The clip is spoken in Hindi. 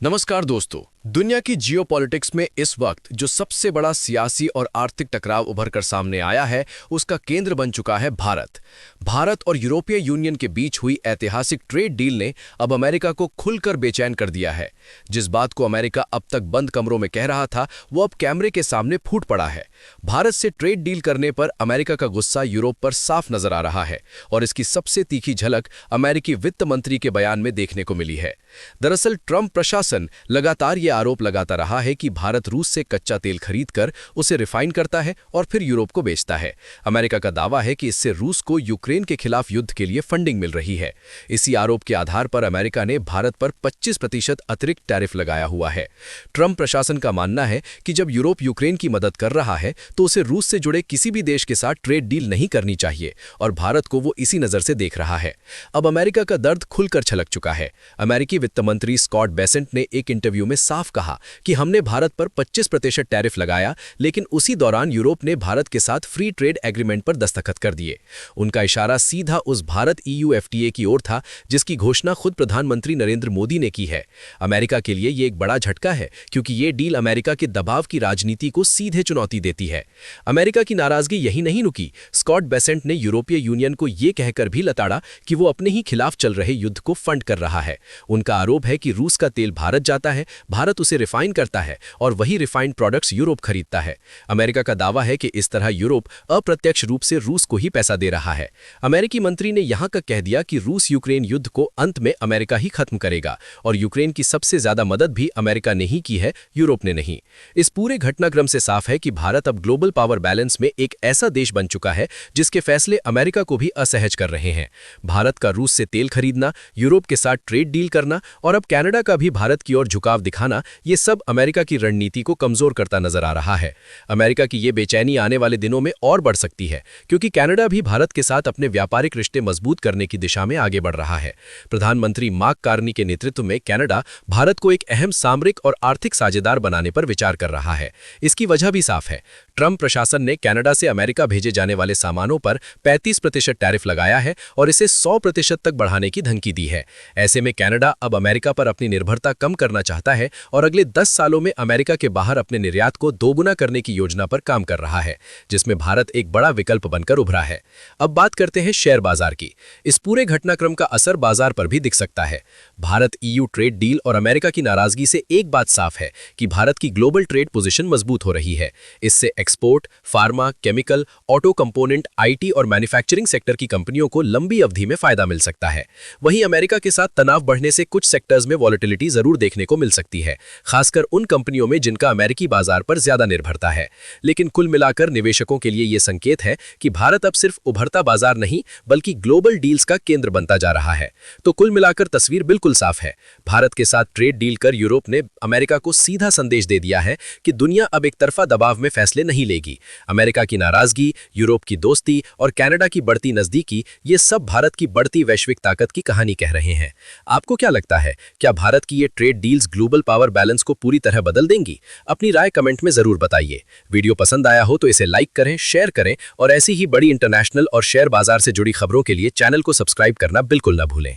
नमस्कार दोस्तों। दुनिया की जियोपॉलिटिक्स में इस वक्त जो सबसे बड़ा सियासी और आर्थिक टकराव उभर कर सामने आया है, उसका केंद्र बन चुका है भारत। भारत और यूरोपीय यूनियन के बीच हुई ऐतिहासिक ट्रेड डील ने अब अमेरिका को खुलकर बेचैन कर दिया है। जिस बात को अमेरिका अब तक बंद कमरों में कह रहा था, वो अब कैमरे के सामने फूट पड़ा है। भारत से ट्रेड डील करने पर अमेरिका का गुस्सा यूरोप पर साफ नजर आ रहा है और इसकी सबसे तीखी झलक अमेरिकी वित्त मंत्री के बयान में देखने को मिली है। दरअसल ट्रंप प्रशासन लगातार ये आरोप लगाता रहा है कि भारत रूस से कच्चा तेल खरीदकर उसे रिफाइन करता है और फिर यूरोप को बेचता है। अमेरिका का दावा है कि इससे रूस को यूक्रेन के खिलाफ युद्ध के लिए फंडिंग मिल रही है। इसी आरोप के आधार पर अमेरिका ने भारत पर 25% अतिरिक्त टैरिफ लगाया हुआ है। ट्रंप प्रशासन का मानना है कि जब यूरोप यूक्रेन की मदद कर रहा है तो उसे रूस से जुड़े किसी भी देश के साथ ट्रेड डील नहीं करनी चाहिए और भारत को वो इसी नजर से देख रहा है। अब अमेरिका का दर्द खुलकर छलक चुका है। अमेरिकी वित्त मंत्री स्कॉट बेसेंट ने एक इंटरव्यू में साफ कहा कि हमने भारत पर 25% टैरिफ लगाया, लेकिन उसी दौरान यूरोप ने भारत के साथ फ्री ट्रेड एग्रीमेंट पर दस्तखत कर दिए। उनका इशारा सीधा उस भारत EU FTA की ओर था जिसकी घोषणा खुद प्रधानमंत्री नरेंद्र मोदी ने की है। अमेरिका के लिए ये एक बड़ा झटका है क्योंकि ये डील अमेरिका के दबाव की राजनीति को सीधे चुनौती देती है। अमेरिका की नाराजगी यही नहीं रुकी। स्कॉट बेसेंट ने यूरोपीय यूनियन को ये कहकर भी लताड़ा कि वो अपने ही खिलाफ चल रहे युद्ध को फंड कर रहा है। उनका आरोप है कि रूस का तेल भारत जाता है, भारत उसे रिफाइन करता है और वही रिफाइंड प्रोडक्ट्स यूरोप खरीदता है। अमेरिका का दावा है कि इस तरह यूरोप अप्रत्यक्ष रूप से रूस को ही पैसा दे रहा है। अमेरिकी मंत्री ने यहां तक कह दिया कि रूस यूक्रेन युद्ध को अंत में अमेरिका ही खत्म करेगा और यूक्रेन की सबसे ज्यादा मदद भी अमेरिका ने ही की है, यूरोप ने नहीं। इस पूरे घटनाक्रम से साफ है कि भारत अब ग्लोबल पावर बैलेंस में एक ऐसा देश बन चुका है जिसके फैसले अमेरिका को भी असहज कर रहे हैं। भारत का रूस से तेल खरीदना, यूरोप के साथ ट्रेड डील करना और अब कनाडा का भी भारत की ओर झुकाव दिखाना, ये सब अमेरिका की रणनीति को कमजोर करता नजर आ रहा है। अमेरिका की ये बेचैनी आने वाले दिनों में और बढ़ सकती है क्योंकि कनाडा भी भारत के साथ अपने व्यापारिक रिश्ते मजबूत करने की दिशा में आगे बढ़ रहा है। प्रधानमंत्री मार्क कार्नी के नेतृत्व में कनाडा भारत को एक अहम सामरिक और आर्थिक साझेदार बनाने पर विचार कर रहा है। इसकी वजह भी साफ है। ट्रंप प्रशासन ने कनाडा से अमेरिका भेजे जाने वाले सामानों पर 35% टैरिफ लगाया है और इसे 100% तक बढ़ाने की धमकी दी है। ऐसे में कनाडा अब अमेरिका पर अपनी निर्भरता कम करना चाहता है और अगले 10 सालों में अमेरिका के बाहर अपने निर्यात को दोगुना करने की योजना पर काम कर रहा है, जिसमें भारत एक बड़ा विकल्प बनकर उभरा है। अब बात करते हैं शेयर बाजार की। इस पूरे घटनाक्रम का असर बाजार पर भी दिख सकता है। भारत EU ट्रेड डील और अमेरिका की नाराजगी से एक बात साफ है कि भारत की ग्लोबल ट्रेड पोजीशन मजबूत हो रही है। इससे export, pharma, chemical, auto component, IT और मैन्युफैक्चरिंग सेक्टर की कंपनियों को लंबी अवधि में फायदा मिल सकता है। वहीं अमेरिका के साथ तनाव बढ़ने से कुछ सेक्टर्स में वॉलेटिलिटी जरूर देखने को मिल सकती है, खासकर उन कंपनियों में जिनका अमेरिकी बाजार पर ज्यादा निर्भरता है। लेकिन कुल मिलाकर निवेशकों के लिए यह संकेत है कि भारत अब सिर्फ उभरता बाजार नहीं बल्कि ग्लोबल डील्स का केंद्र बनता जा रहा है। तो कुल मिलाकर तस्वीर बिल्कुल साफ है। भारत के साथ ट्रेड डील कर यूरोप ने अमेरिका को सीधा संदेश दे दिया है कि दुनिया अब एक तरफा दबाव में फैसले नहीं लेगी। अमेरिका की नाराजगी, यूरोप की दोस्ती और कनाडा की बढ़ती नजदीकी, ये सब भारत की बढ़ती वैश्विक ताकत की कहानी कह रहे हैं। आपको क्या लगता है, क्या भारत की ये trade deals global power balance को पूरी तरह बदल देंगी? अपनी राय कमेंट में जरूर बताइए। वीडियो पसंद आया हो तो इसे लाइक करें, शेयर करें और ऐसी ही बड़ी इंटरनेशनल और शेयर बाजार से जुड़ी खबरों के लिए चैनल को सब्सक्राइब करना बिल्कुल न भूलें।